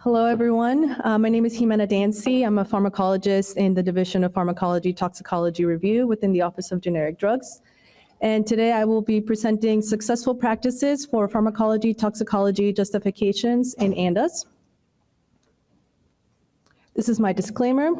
Hello, everyone. My name is Jimena Dancy. I'm a pharmacologist in the Division of Pharmacology Toxicology Review within the Office of Generic Drugs. And today I will be presenting successful practices for pharmacology toxicology justifications in ANDAs. This is my disclaimer.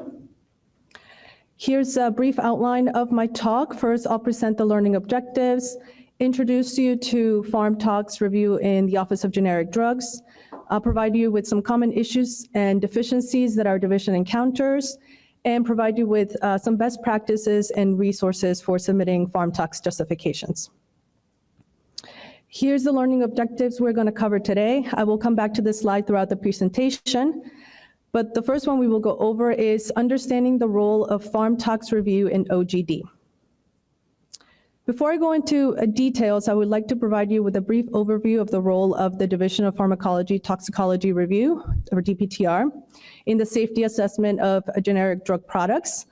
Here's a brief outline of my talk. First, I'll present the learning objectives, introduce you to Pharm Tox Review in the Office of Generic Drugs. I'll provide you with some common issues and deficiencies that our division encounters, and provide you with some best practices and resources for submitting Pharm Tox justifications. Here's the learning objectives we're going to cover today. I will come back to this slide throughout the presentation, but the first one we will go over is understanding the role of Pharm Tox Review in OGD. Before I go into details, I would like to provide you with a brief overview of the role of the Division of Pharmacology Toxicology Review, or DPTR, in the safety assessment of generic drug products.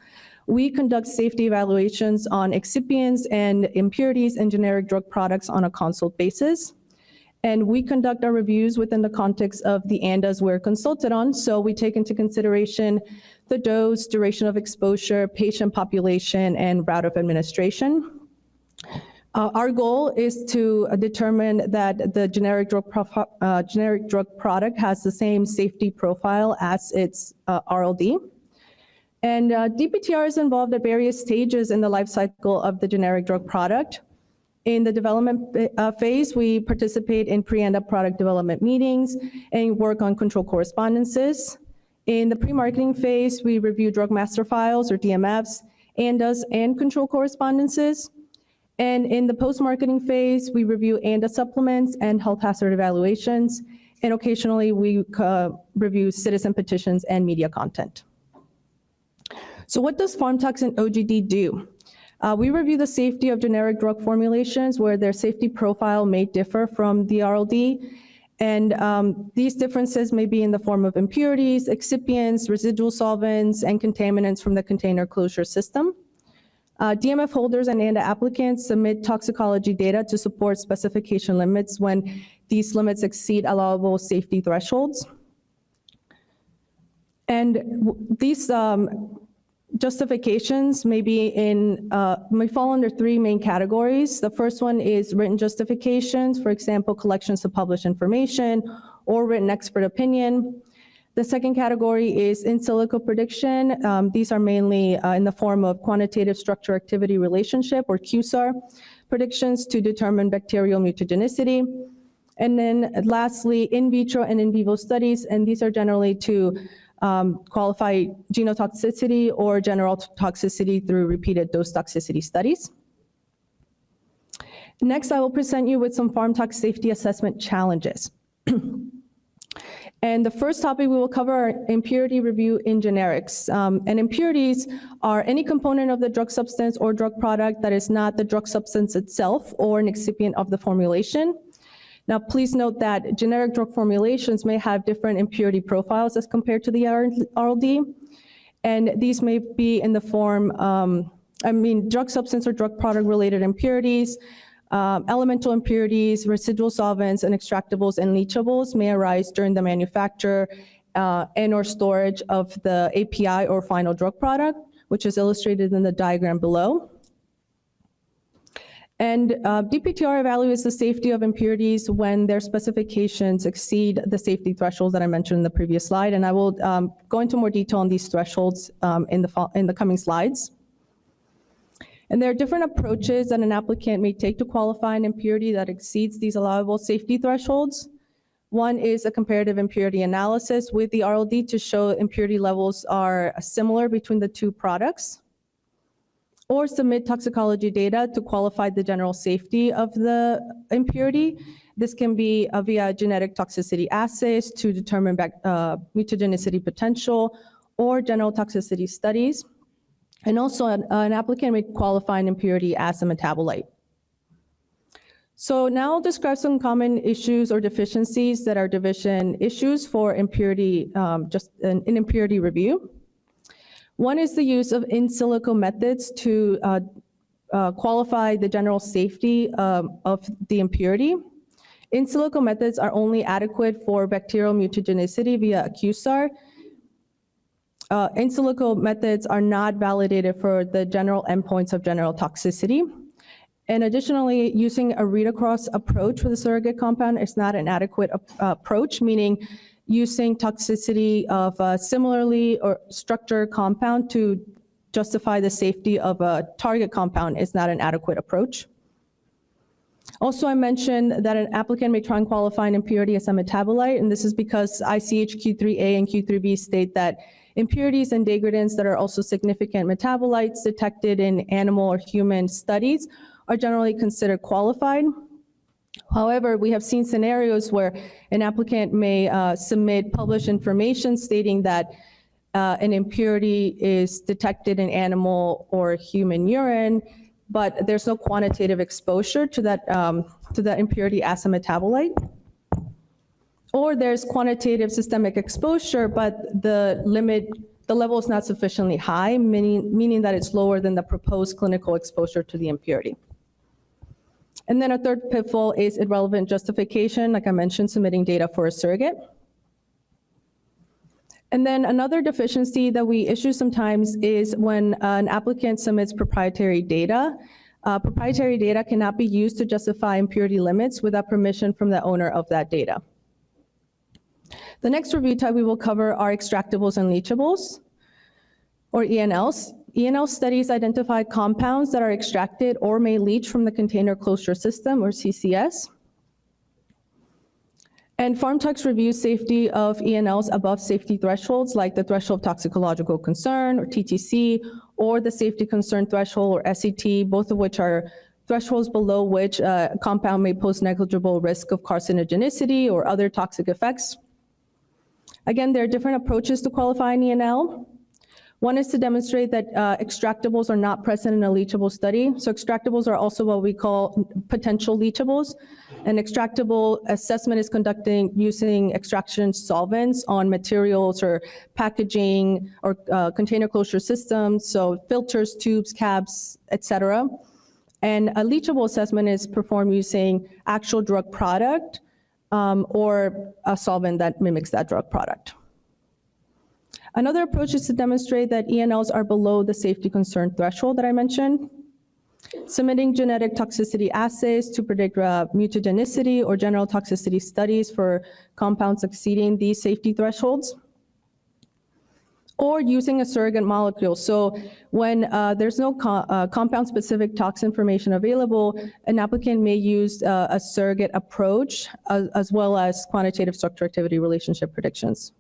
We conduct safety evaluations on excipients and impurities in generic drug products on a consult basis. And we conduct our reviews within the context of the ANDAs we're consulted on, so we take into consideration the dose, duration of exposure, patient population, and route of administration. Our goal is to determine that the generic drug product has the same safety profile as its RLD. And DPTR is involved at various stages in the life cycle of the generic drug product. In the development phase, we participate in pre-ANDA product development meetings and work on control correspondences. In the pre-marketing phase, we review drug master files, or DMFs, ANDAs, and control correspondences. And in the post-marketing phase, we review ANDA supplements and health hazard evaluations, and occasionally we review citizen petitions and media content. So what does Pharm Tox and OGD do? We review the safety of generic drug formulations where their safety profile may differ from the RLD, and these differences may be in the form of impurities, excipients, residual solvents, and contaminants from the container closure system. DMF holders and ANDA applicants submit toxicology data to support specification limits when these limits exceed allowable safety thresholds. And these justifications may fall under three main categories. The first one is written justifications, for example, collections of published information or written expert opinion. The second category is in silico prediction. These are mainly in the form of quantitative structure-activity relationship, or QSAR, predictions to determine bacterial mutagenicity. And then lastly, in vitro and in vivo studies, and these are generally to qualify genotoxicity or general toxicity through repeated dose toxicity studies. Next, I will present you with some Pharm Tox safety assessment challenges. And the first topic we will cover are impurity review in generics. And impurities are any component of the drug substance or drug product that is not the drug substance itself or an excipient of the formulation. Now, please note that generic drug formulations may have different impurity profiles as compared to the RLD. And these may be in the form, drug substance or drug product related impurities, elemental impurities, residual solvents, and extractables and leachables may arise during the manufacture and or storage of the API or final drug product, which is illustrated in the diagram below. And DPTR evaluates the safety of impurities when their specifications exceed the safety thresholds that I mentioned in the previous slide, and I will go into more detail on these thresholds in the coming slides. And there are different approaches that an applicant may take to qualify an impurity that exceeds these allowable safety thresholds. One is a comparative impurity analysis with the RLD to show impurity levels are similar between the two products, or submit toxicology data to qualify the general safety of the impurity. This can be via genetic toxicity assays to determine mutagenicity potential or general toxicity studies. And also an applicant may qualify an impurity as a metabolite. So now I'll describe some common issues or deficiencies that our division issues for impurity, in impurity review. One is the use of in silico methods to qualify the general safety of the impurity. In silico methods are only adequate for bacterial mutagenicity via a QSAR. In silico methods are not validated for the general endpoints of general toxicity. And additionally, using a read-across approach with a surrogate compound is not an adequate approach, meaning using toxicity of a similarly or structured compound to justify the safety of a target compound is not an adequate approach. Also, I mentioned that an applicant may try and qualify an impurity as a metabolite, and this is because ICH Q3A and Q3B state that impurities and degradants that are also significant metabolites detected in animal or human studies are generally considered qualified. However, we have seen scenarios where an applicant may submit published information stating that an impurity is detected in animal or human urine, but there's no quantitative exposure to that impurity as a metabolite. Or there's quantitative systemic exposure, but the level is not sufficiently high, meaning that it's lower than the proposed clinical exposure to the impurity. And then a third pitfall is irrelevant justification, like I mentioned, submitting data for a surrogate. And then another deficiency that we issue sometimes is when an applicant submits proprietary data. Proprietary data cannot be used to justify impurity limits without permission from the owner of that data. The next review type we will cover are extractables and leachables, or ENLs. ENL studies identify compounds that are extracted or may leach from the container closure system, or CCS. And PharmTox reviews safety of ENLs above safety thresholds, like the threshold of toxicological concern, or TTC, or the safety concern threshold, or SCT, both of which are thresholds below which a compound may pose negligible risk of carcinogenicity or other toxic effects. Again, there are different approaches to qualify an ENL. One is to demonstrate that extractables are not present in a leachable study. So extractables are also what we call potential leachables. An extractable assessment is conducting using extraction solvents on materials or packaging or container closure systems, so filters, tubes, caps, etc. And a leachable assessment is performed using actual drug product or a solvent that mimics that drug product. Another approach is to demonstrate that ENLs are below the safety concern threshold that I mentioned. Submitting genetic toxicity assays to predict mutagenicity or general toxicity studies for compounds exceeding these safety thresholds. Or using a surrogate molecule. So when there's no compound-specific tox information available, an applicant may use a surrogate approach as well as quantitative structure-activity relationship predictions.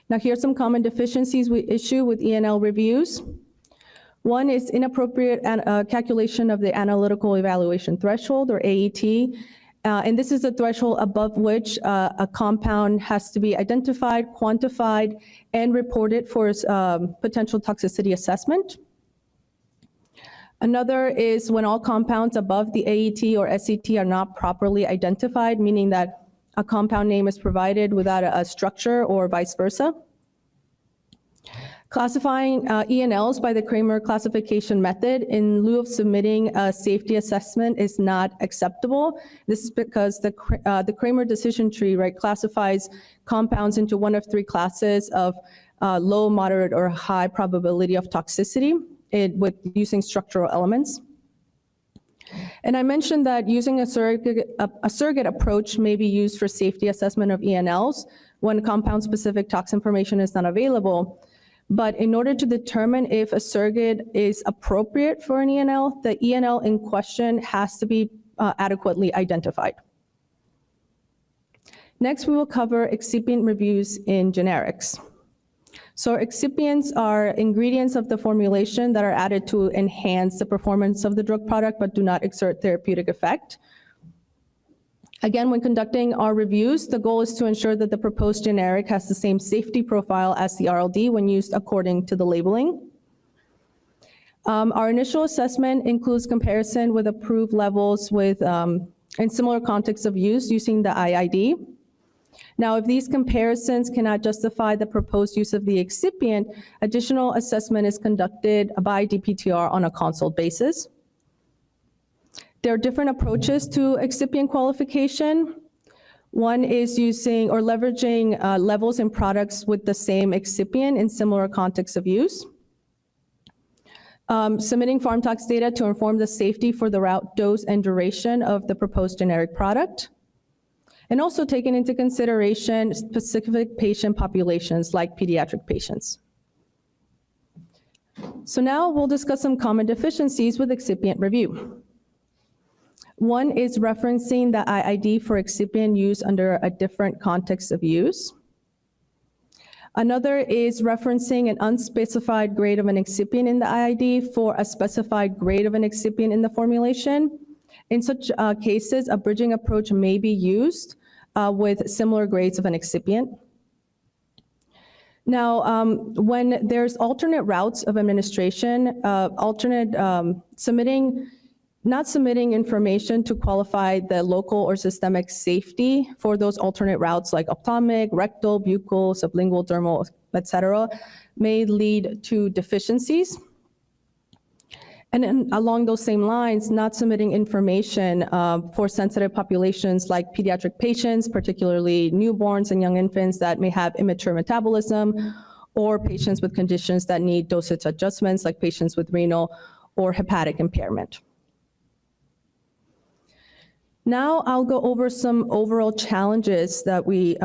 Now, here's some common deficiencies we issue with ENL reviews. One is inappropriate calculation of the analytical evaluation threshold, or AET. And this is a threshold above which a compound has to be identified, quantified, and reported for its potential toxicity assessment. Another is when all compounds above the AET or SCT are not properly identified, meaning that a compound name is provided without a structure or vice versa. Classifying ENLs by the Kramer classification method in lieu of submitting a safety assessment is not acceptable. This is because the Kramer decision tree, right, classifies compounds into one of three classes of low, moderate, or high probability of toxicity with using structural elements. And I mentioned that using a surrogate approach may be used for safety assessment of ENLs when compound-specific tox information is not available. But in order to determine if a surrogate is appropriate for an ENL, the ENL in question has to be adequately identified. Next, we will cover excipient reviews in generics. So excipients are ingredients of the formulation that are added to enhance the performance of the drug product but do not exert therapeutic effect. Again, when conducting our reviews, the goal is to ensure that the proposed generic has the same safety profile as the RLD when used according to the labeling. Our initial assessment includes comparison with approved levels with in similar contexts of use using the IID. Now, if these comparisons cannot justify the proposed use of the excipient, additional assessment is conducted by DPTR on a consult basis. There are different approaches to excipient qualification. One is using or leveraging levels in products with the same excipient in similar contexts of use. Submitting PharmTox data to inform the safety for the route, dose, and duration of the proposed generic product. And also taking into consideration specific patient populations like pediatric patients. So now we'll discuss some common deficiencies with excipient review. One is referencing the IID for excipient use under a different context of use. Another is referencing an unspecified grade of an excipient in the IID for a specified grade of an excipient in the formulation. In such cases, a bridging approach may be used with similar grades of an excipient. Now, when there's alternate routes of administration, not submitting information to qualify the local or systemic safety for those alternate routes like ophthalmic, rectal, buccal, sublingual, dermal, et cetera, may lead to deficiencies. And then along those same lines, not submitting information for sensitive populations like pediatric patients, particularly newborns and young infants that may have immature metabolism, or patients with conditions that need dosage adjustments like patients with renal or hepatic impairment. Now I'll go over some overall challenges that we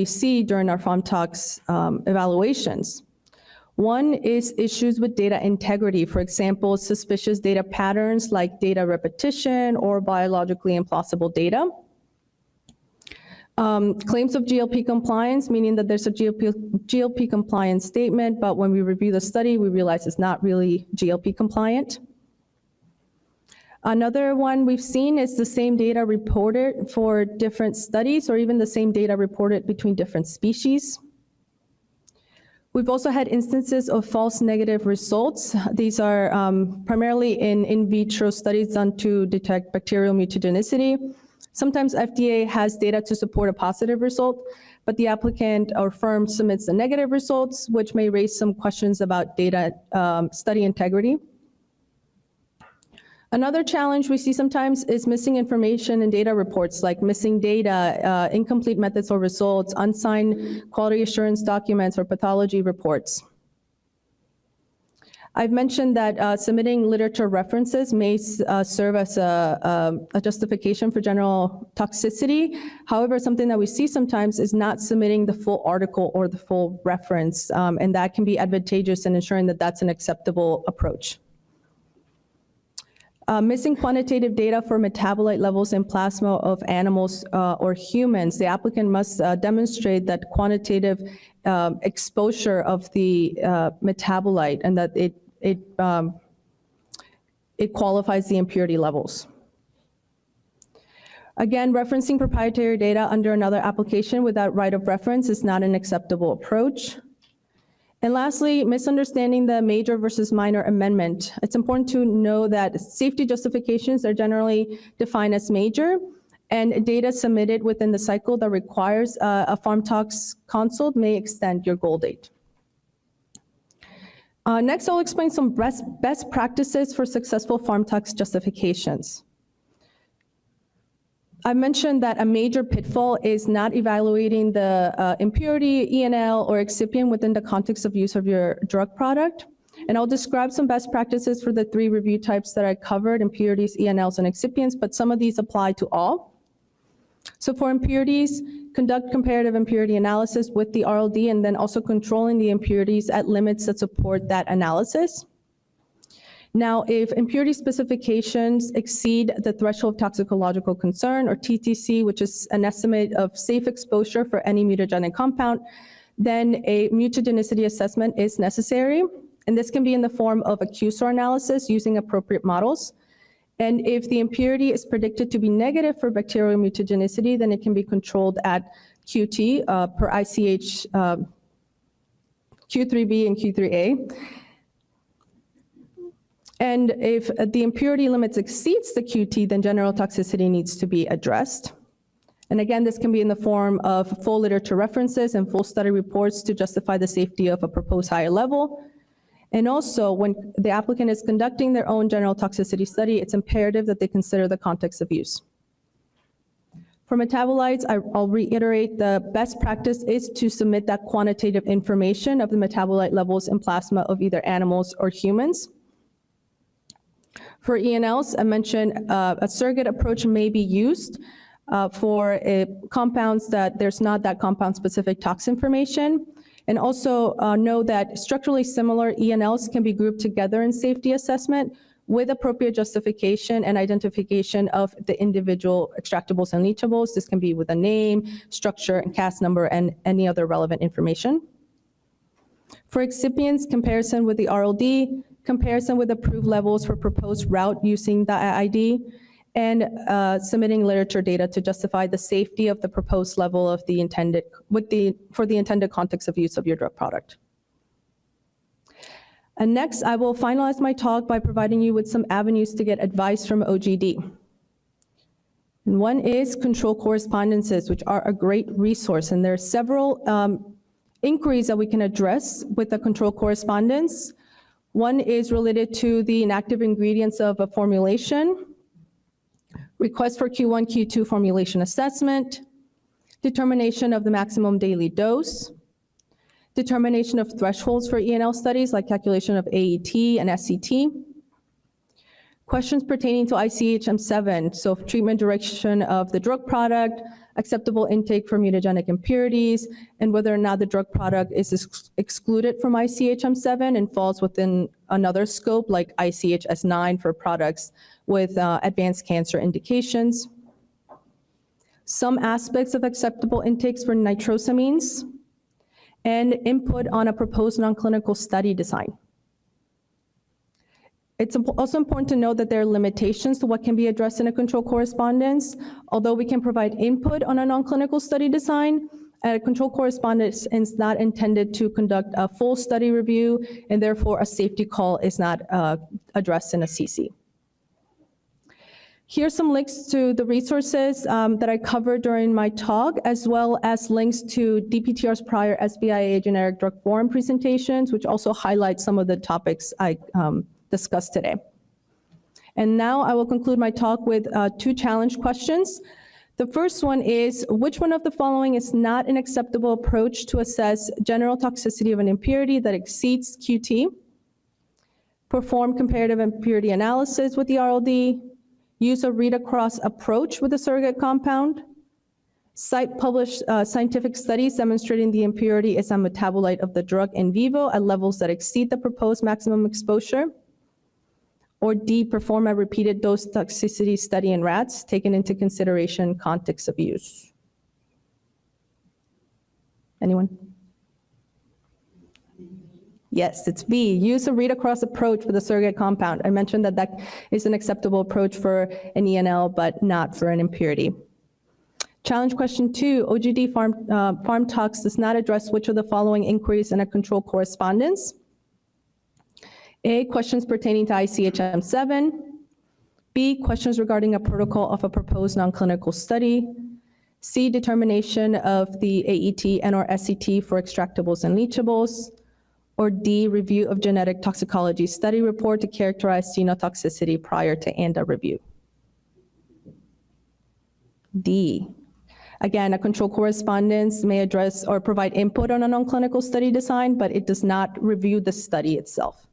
see during our PharmTox evaluations. One is issues with data integrity. For example, suspicious data patterns like data repetition or biologically implausible data. Claims of GLP compliance, meaning that there's a GLP compliance statement, but when we review the study, we realize it's not really GLP compliant. Another one we've seen is the same data reported for different studies, or even the same data reported between different species. We've also had instances of false negative results. These are primarily in vitro studies done to detect bacterial mutagenicity. Sometimes FDA has data to support a positive result, but the applicant or firm submits the negative results, which may raise some questions about data study integrity. Another challenge we see sometimes is missing information in data reports, like missing data, incomplete methods or results, unsigned quality assurance documents, or pathology reports. I've mentioned that submitting literature references may serve as a justification for general toxicity. However, something that we see sometimes is not submitting the full article or the full reference, and that can be advantageous in ensuring that that's an acceptable approach. Missing quantitative data for metabolite levels in plasma of animals or humans. The applicant must demonstrate that quantitative exposure of the metabolite and that it qualifies the impurity levels. Again, referencing proprietary data under another application without right of reference is not an acceptable approach. And lastly, misunderstanding the major versus minor amendment. It's important to know that safety justifications are generally defined as major, and data submitted within the cycle that requires a PharmTox consult may extend your goal date. Next, I'll explain some best practices for successful PharmTox justifications. I mentioned that a major pitfall is not evaluating the impurity, ENL, or excipient within the context of use of your drug product. And I'll describe some best practices for the 3 review types that I covered, impurities, ENLs, and excipients, but some of these apply to all. So for impurities, conduct comparative impurity analysis with the RLD and then also controlling the impurities at limits that support that analysis. Now, if impurity specifications exceed the threshold of toxicological concern, or TTC, which is an estimate of safe exposure for any mutagenic compound, then a mutagenicity assessment is necessary. And this can be in the form of a QSAR analysis using appropriate models. And if the impurity is predicted to be negative for bacterial mutagenicity, then it can be controlled at QT per ICH Q3B and Q3A. And if the impurity limits exceeds the QT, then general toxicity needs to be addressed. And again, this can be in the form of full literature references and full study reports to justify the safety of a proposed higher level. And also, when the applicant is conducting their own general toxicity study, it's imperative that they consider the context of use. For metabolites, I'll reiterate the best practice is to submit that quantitative information of the metabolite levels in plasma of either animals or humans. For ENLs, I mentioned a surrogate approach may be used for compounds that there's not that compound-specific tox information. And also know that structurally similar ENLs can be grouped together in safety assessment with appropriate justification and identification of the individual extractables and leachables. This can be with a name, structure, and CAS number, and any other relevant information. For excipients, comparison with the RLD, comparison with approved levels for proposed route using the IID, and submitting literature data to justify the safety of the proposed level of the intended, for the intended context of use of your drug product. And next, I will finalize my talk by providing you with some avenues to get advice from OGD. And one is control correspondences, which are a great resource, and there are several inquiries that we can address with the control correspondence. One is related to the inactive ingredients of a formulation, request for Q1, Q2 formulation assessment, determination of the maximum daily dose, determination of thresholds for ENL studies like calculation of AET and SCT, questions pertaining to ICHM7, so treatment duration of the drug product, acceptable intake for mutagenic impurities, and whether or not the drug product is excluded from ICHM7 and falls within another scope like ICHS9 for products with advanced cancer indications. Some aspects of acceptable intakes for nitrosamines, and input on a proposed non-clinical study design. It's also important to note that there are limitations to what can be addressed in a control correspondence. Although we can provide input on a non-clinical study design, a control correspondence is not intended to conduct a full study review, and therefore a safety call is not addressed in a CC. Here's some links to the resources that I covered during my talk, as well as links to DPTR's prior SBIA generic drug form presentations, which also highlight some of the topics I discussed today. And now I will conclude my talk with 2 challenge questions. The first one is, which one of the following is not an acceptable approach to assess general toxicity of an impurity that exceeds QT? Perform comparative impurity analysis with the RLD, use a read-across approach with a surrogate compound, cite published scientific studies demonstrating the impurity is a metabolite of the drug in vivo at levels that exceed the proposed maximum exposure, or D, perform a repeated dose toxicity study in rats, taking into consideration context of use. Anyone? Yes, it's B, use a read-across approach with a surrogate compound. I mentioned that that is an acceptable approach for an ENL, but not for an impurity. Challenge question 2, OGD Pharm Tox does not address which of the following inquiries in a control correspondence. A, questions pertaining to ICHM7. B, questions regarding a protocol of a proposed non-clinical study. C, determination of the AET and/or SCT for extractables and leachables. Or D, review of genetic toxicology study report to characterize genotoxicity prior to ANDA review. D. Again, a control correspondence may address or provide input on a non-clinical study design, but it does not review the study itself.